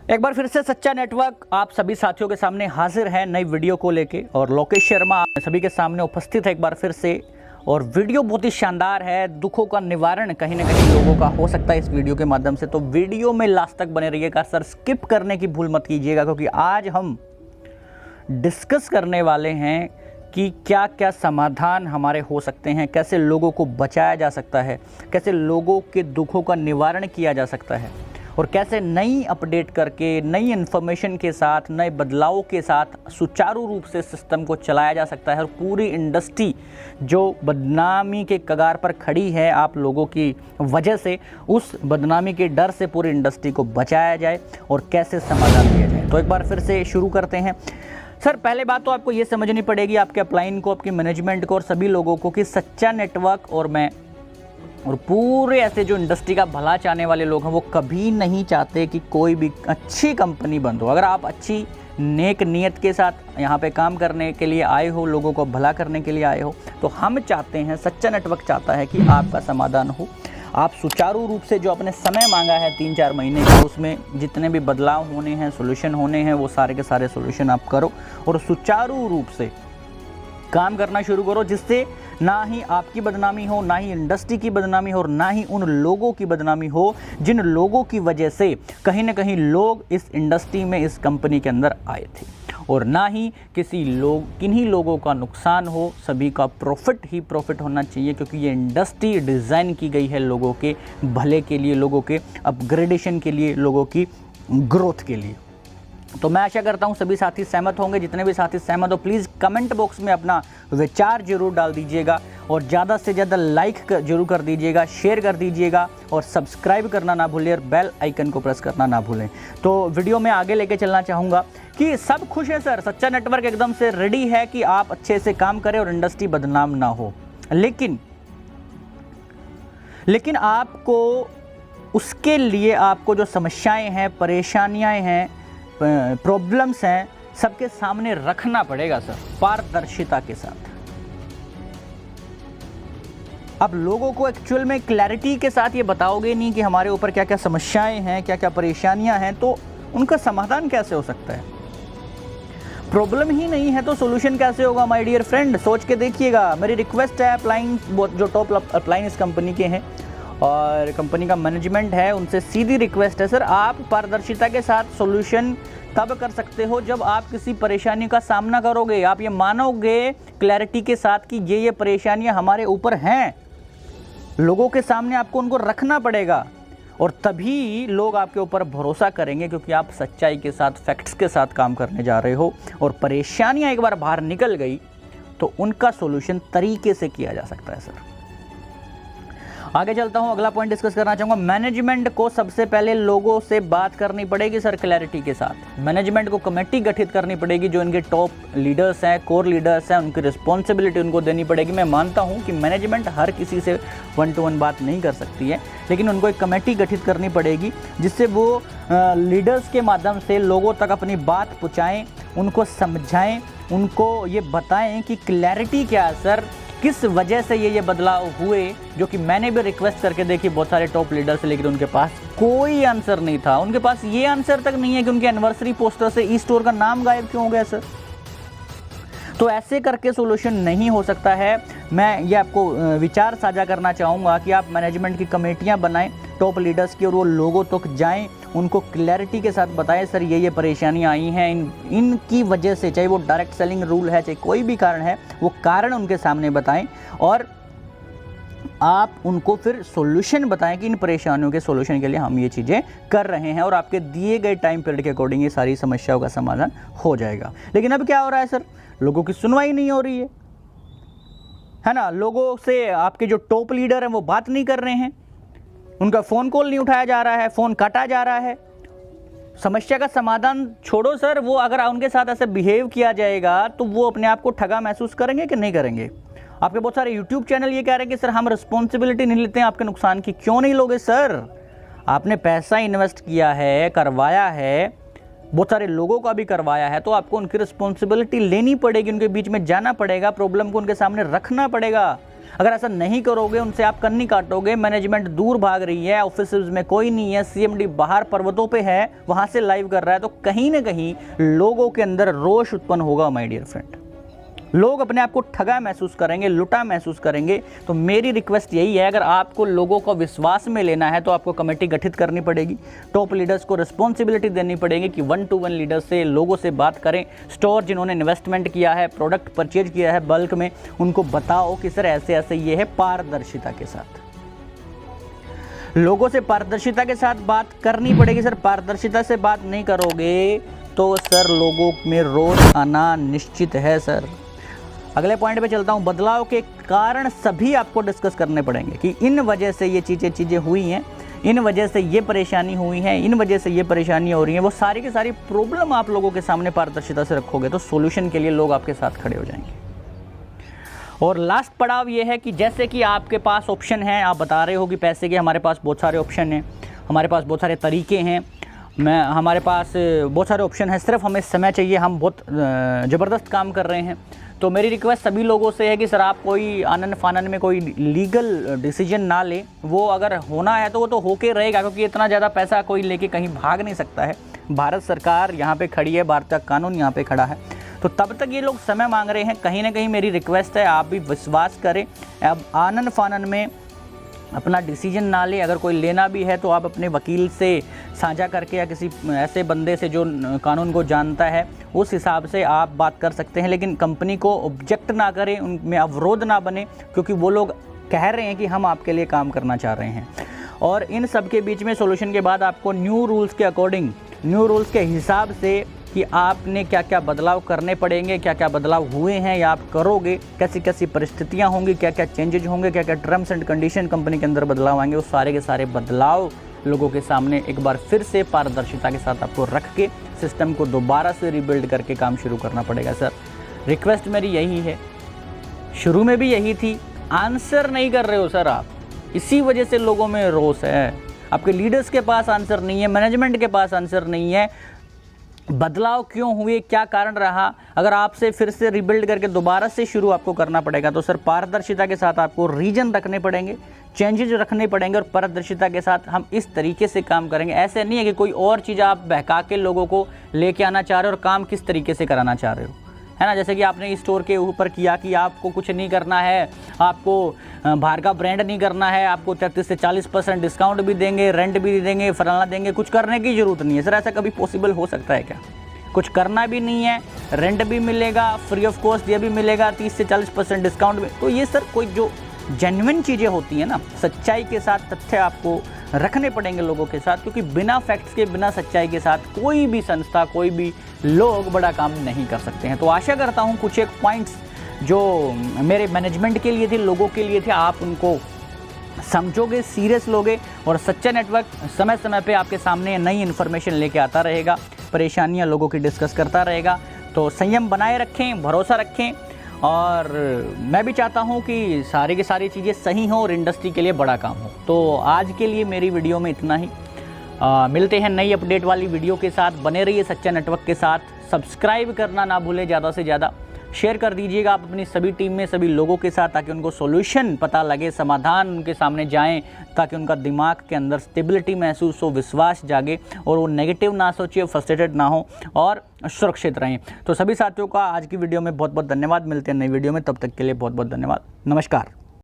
एक बार फिर से सच्चा नेटवर्क आप सभी साथियों के सामने हाजिर है नई वीडियो को लेके, और लोकेश शर्मा सभी के सामने उपस्थित है एक बार फिर से। और वीडियो बहुत ही शानदार है, दुखों का निवारण कहीं ना कहीं लोगों का हो सकता है इस वीडियो के माध्यम से। तो वीडियो में लास्ट तक बने रहिएगा सर, स्किप करने की भूल मत कीजिएगा, क्योंकि आज हम डिस्कस करने वाले हैं कि क्या क्या समाधान हमारे हो सकते हैं, कैसे लोगों को बचाया जा सकता है, कैसे लोगों के दुखों का निवारण किया जा सकता है, और कैसे नई अपडेट करके नई इन्फॉर्मेशन के साथ नए बदलावों के साथ सुचारू रूप से सिस्टम को चलाया जा सकता है। और पूरी इंडस्ट्री जो बदनामी के कगार पर खड़ी है आप लोगों की वजह से, उस बदनामी के डर से पूरी इंडस्ट्री को बचाया जाए और कैसे समाधान दिया जाए। तो एक बार फिर से शुरू करते हैं। सर, पहले बात तो आपको ये समझनी पड़ेगी, आपके अपलाइन को, आपकी मैनेजमेंट को और सभी लोगों को, कि सच्चा नेटवर्क और मैं और पूरे ऐसे जो इंडस्ट्री का भला चाहने वाले लोग हैं वो कभी नहीं चाहते कि कोई भी अच्छी कंपनी बंद हो। अगर आप अच्छी नेक नीयत के साथ यहाँ पे काम करने के लिए आए हो, लोगों को भला करने के लिए आए हो, तो हम चाहते हैं, सच्चा नेटवर्क चाहता है कि आपका समाधान हो। आप सुचारू रूप से जो अपने समय मांगा है 3-4 महीने का, उसमें जितने भी बदलाव होने हैं, सोल्यूशन होने हैं, वो सारे के सारे सोल्यूशन आप करो और सुचारू रूप से काम करना शुरू करो, जिससे ना ही आपकी बदनामी हो, ना ही इंडस्ट्री की बदनामी हो, और ना ही उन लोगों की बदनामी हो जिन लोगों की वजह से कहीं ना कहीं लोग इस इंडस्ट्री में, इस कंपनी के अंदर आए थे, और ना ही किन्हीं लोगों का नुकसान हो। सभी का प्रॉफिट ही प्रॉफिट होना चाहिए, क्योंकि ये इंडस्ट्री डिज़ाइन की गई है लोगों के भले के लिए, लोगों के अपग्रेडेशन के लिए, लोगों की ग्रोथ के लिए। तो मैं आशा करता हूं सभी साथी सहमत होंगे। जितने भी साथी सहमत हो, प्लीज़ कमेंट बॉक्स में अपना विचार जरूर डाल दीजिएगा, और ज़्यादा से ज़्यादा लाइक जरूर कर दीजिएगा, शेयर कर दीजिएगा, और सब्सक्राइब करना ना भूलें, और बेल आइकन को प्रेस करना ना भूलें। तो वीडियो में आगे लेके चलना चाहूँगा कि सब खुश है सर, सच्चा नेटवर्क एकदम से रेडी है कि आप अच्छे से काम करें और इंडस्ट्री बदनाम ना हो। लेकिन आपको उसके लिए आपको जो समस्याएँ हैं, परेशानियाँ हैं, प्रॉब्लम्स हैं, सबके सामने रखना पड़ेगा सर, पारदर्शिता के साथ। अब लोगों को एक्चुअल में क्लैरिटी के साथ ये बताओगे नहीं कि हमारे ऊपर क्या क्या समस्याएं हैं, क्या क्या परेशानियां हैं, तो उनका समाधान कैसे हो सकता है? प्रॉब्लम ही नहीं है तो सॉल्यूशन कैसे होगा माय डियर फ्रेंड? सोच के देखिएगा। मेरी रिक्वेस्ट है, अप्लायंस जो टॉप अप्लायंस कंपनी के हैं और कंपनी का मैनेजमेंट है, उनसे सीधी रिक्वेस्ट है सर, आप पारदर्शिता के साथ सॉल्यूशन तब कर सकते हो जब आप किसी परेशानी का सामना करोगे, आप ये मानोगे क्लैरिटी के साथ कि ये परेशानियां हमारे ऊपर हैं, लोगों के सामने आपको उनको रखना पड़ेगा, और तभी लोग आपके ऊपर भरोसा करेंगे, क्योंकि आप सच्चाई के साथ, फैक्ट्स के साथ काम करने जा रहे हो। और परेशानियां एक बार बाहर निकल गई तो उनका सॉल्यूशन तरीके से किया जा सकता है सर। आगे चलता हूं, अगला पॉइंट डिस्कस करना चाहूँगा। मैनेजमेंट को सबसे पहले लोगों से बात करनी पड़ेगी सर, क्लैरिटी के साथ। मैनेजमेंट को कमेटी गठित करनी पड़ेगी, जो इनके टॉप लीडर्स हैं, कोर लीडर्स हैं, उनकी रिस्पॉन्सिबिलिटी उनको देनी पड़ेगी। मैं मानता हूं कि मैनेजमेंट हर किसी से 1-to-1 बात नहीं कर सकती है, लेकिन उनको एक कमेटी गठित करनी पड़ेगी, जिससे वो लीडर्स के माध्यम से लोगों तक अपनी बात पहुँचाएँ, उनको समझाएँ, उनको ये बताएँ कि क्लैरिटी क्या है सर, किस वजह से ये बदलाव हुए, जो कि मैंने भी रिक्वेस्ट करके देखी बहुत सारे टॉप लीडर से, लेकिन उनके पास कोई आंसर नहीं था। उनके पास ये आंसर तक नहीं है कि उनके एनिवर्सरी पोस्टर से ई स्टोर का नाम गायब क्यों हो गया सर। तो ऐसे करके सॉल्यूशन नहीं हो सकता है। मैं ये आपको विचार साझा करना चाहूँगा कि आप मैनेजमेंट की कमेटियाँ बनाएं टॉप लीडर्स की, और वो लोगों तक जाएं, उनको क्लैरिटी के साथ बताएं सर ये परेशानियां आई हैं, इनकी वजह से, चाहे वो डायरेक्ट सेलिंग रूल है, चाहे कोई भी कारण है, वो कारण उनके सामने बताएं, और आप उनको फिर सॉल्यूशन बताएं कि इन परेशानियों के सॉल्यूशन के लिए हम ये चीज़ें कर रहे हैं, और आपके दिए गए टाइम पीरियड के अकॉर्डिंग ये सारी समस्याओं का समाधान हो जाएगा। लेकिन अब क्या हो रहा है सर, लोगों की सुनवाई नहीं हो रही है ना। लोगों से आपके जो टॉप लीडर हैं वो बात नहीं कर रहे हैं, उनका फ़ोन कॉल नहीं उठाया जा रहा है, फ़ोन काटा जा रहा है। समस्या का समाधान छोड़ो सर, वो अगर उनके साथ ऐसे बिहेव किया जाएगा तो वो अपने आप को ठगा महसूस करेंगे कि नहीं करेंगे? आपके बहुत सारे यूट्यूब चैनल ये कह रहे हैं कि सर हम रिस्पॉन्सिबिलिटी नहीं लेते हैं आपके नुकसान की। क्यों नहीं लोगे सर? आपने पैसा इन्वेस्ट किया है, करवाया है, बहुत सारे लोगों का भी करवाया है, तो आपको उनकी रिस्पॉन्सिबिलिटी लेनी पड़ेगी, उनके बीच में जाना पड़ेगा, प्रॉब्लम को उनके सामने रखना पड़ेगा। अगर ऐसा नहीं करोगे, उनसे आप कन्नी काटोगे, मैनेजमेंट दूर भाग रही है, ऑफिस में कोई नहीं है, सीएमडी बाहर पर्वतों पे है, वहां से लाइव कर रहा है, तो कहीं ना कहीं लोगों के अंदर रोष उत्पन्न होगा माय डियर फ्रेंड। लोग अपने आप को ठगा महसूस करेंगे, लुटा महसूस करेंगे। तो मेरी रिक्वेस्ट यही है, अगर आपको लोगों को विश्वास में लेना है तो आपको कमेटी गठित करनी पड़ेगी, टॉप लीडर्स को रिस्पॉन्सिबिलिटी देनी पड़ेगी कि 1-to-1 लीडर से, लोगों से बात करें। स्टोर जिन्होंने इन्वेस्टमेंट किया है, प्रोडक्ट परचेज किया है बल्क में, उनको बताओ कि सर ऐसे ऐसे ये है, पारदर्शिता के साथ। लोगों से पारदर्शिता के साथ बात करनी पड़ेगी। सर पारदर्शिता से बात नहीं करोगे तो सर लोगों में रोष आना निश्चित है सर। अगले पॉइंट पे चलता हूँ। बदलाव के कारण सभी आपको डिस्कस करने पड़ेंगे कि इन वजह से ये चीज़ें हुई हैं, इन वजह से ये परेशानी हुई है, इन वजह से ये परेशानियाँ हो रही हैं। वो सारी की सारी प्रॉब्लम आप लोगों के सामने पारदर्शिता से रखोगे तो सॉल्यूशन के लिए लोग आपके साथ खड़े हो जाएंगे। और लास्ट पड़ाव ये है कि जैसे कि आपके पास ऑप्शन है, आप बता रहे हो कि पैसे के हमारे पास बहुत सारे ऑप्शन हैं, हमारे पास बहुत सारे तरीके हैं, हमारे पास बहुत सारे ऑप्शन हैं, सिर्फ हमें समय चाहिए, हम बहुत ज़बरदस्त काम कर रहे हैं। तो मेरी रिक्वेस्ट सभी लोगों से है कि सर आप कोई आनन फानन में कोई लीगल डिसीजन ना ले। वो अगर होना है तो वो तो होके रहेगा, क्योंकि इतना ज़्यादा पैसा कोई लेके कहीं भाग नहीं सकता है। भारत सरकार यहाँ पे खड़ी है, भारत का कानून यहाँ पे खड़ा है। तो तब तक ये लोग समय मांग रहे हैं। कहीं ना कहीं मेरी रिक्वेस्ट है, आप भी विश्वास करें। अब आनन फानन में अपना डिसीजन ना ले। अगर कोई लेना भी है तो आप अपने वकील से साझा करके या किसी ऐसे बंदे से जो कानून को जानता है, उस हिसाब से आप बात कर सकते हैं। लेकिन कंपनी को ऑब्जेक्ट ना करें, उनमें अवरोध ना बने, क्योंकि वो लोग कह रहे हैं कि हम आपके लिए काम करना चाह रहे हैं। और इन सब के बीच में सॉल्यूशन के बाद आपको न्यू रूल्स के अकॉर्डिंग, न्यू रूल्स के हिसाब से कि आपने क्या क्या बदलाव करने पड़ेंगे, क्या क्या बदलाव हुए हैं या आप करोगे, कैसी कैसी परिस्थितियां होंगी, क्या क्या चेंजेज होंगे, क्या क्या टर्म्स एंड कंडीशन कंपनी के अंदर बदलाव आएंगे, वो सारे के सारे बदलाव लोगों के सामने एक बार फिर से पारदर्शिता के साथ आपको रख के सिस्टम को दोबारा से रिबिल्ड करके काम शुरू करना पड़ेगा। सर रिक्वेस्ट मेरी यही है, शुरू में भी यही थी। आंसर नहीं कर रहे हो सर आप, इसी वजह से लोगों में रोष है। आपके लीडर्स के पास आंसर नहीं है, मैनेजमेंट के पास आंसर नहीं है। बदलाव क्यों हुए, क्या कारण रहा, अगर आपसे फिर से रिबिल्ड करके दोबारा से शुरू आपको करना पड़ेगा तो सर पारदर्शिता के साथ आपको रीजन रखने पड़ेंगे, चेंजेज रखने पड़ेंगे, और पारदर्शिता के साथ हम इस तरीके से काम करेंगे। ऐसे नहीं है कि कोई और चीज़ आप बहका के लोगों को लेके आना चाह रहे हो और काम किस तरीके से कराना चाह रहे हो, है ना। जैसे कि आपने इस स्टोर के ऊपर किया कि आपको कुछ नहीं करना है, आपको बाहर का ब्रांड नहीं करना है, आपको 33 से 40% डिस्काउंट भी देंगे, रेंट भी देंगे, फलाना देंगे, कुछ करने की ज़रूरत नहीं है। सर ऐसा कभी पॉसिबल हो सकता है क्या? कुछ करना भी नहीं है, रेंट भी मिलेगा, फ्री ऑफ कॉस्ट ये भी मिलेगा, 30 से 40% डिस्काउंट भी। तो ये सर कोई जो जेन्युइन चीज़ें होती हैं ना, सच्चाई के साथ तथ्य आपको रखने पड़ेंगे लोगों के साथ, क्योंकि बिना फैक्ट्स के, बिना सच्चाई के साथ कोई भी संस्था, कोई भी लोग बड़ा काम नहीं कर सकते हैं। तो आशा करता हूँ कुछ एक पॉइंट्स जो मेरे मैनेजमेंट के लिए थे, लोगों के लिए थे, आप उनको समझोगे, सीरियस लोगे, और सच्चा नेटवर्क समय समय पे आपके सामने नई इन्फॉर्मेशन लेके आता रहेगा, परेशानियां लोगों की डिस्कस करता रहेगा। तो संयम बनाए रखें, भरोसा रखें, और मैं भी चाहता हूं कि सारी की सारी चीज़ें सही हों और इंडस्ट्री के लिए बड़ा काम हो। तो आज के लिए मेरी वीडियो में इतना ही। मिलते हैं नई अपडेट वाली वीडियो के साथ। बने रहिए सच्चा नेटवर्क के साथ। सब्सक्राइब करना ना भूलें, ज़्यादा से ज़्यादा शेयर कर दीजिएगा आप अपनी सभी टीम में, सभी लोगों के साथ, ताकि उनको सॉल्यूशन पता लगे, समाधान उनके सामने जाएं, ताकि उनका दिमाग के अंदर स्टेबिलिटी महसूस हो, विश्वास जागे, और वो नेगेटिव ना सोचे, फ्रस्ट्रेटेड ना हो, और सुरक्षित रहें। तो सभी साथियों का आज की वीडियो में बहुत बहुत धन्यवाद। मिलते हैं नई वीडियो में, तब तक के लिए बहुत बहुत धन्यवाद। नमस्कार।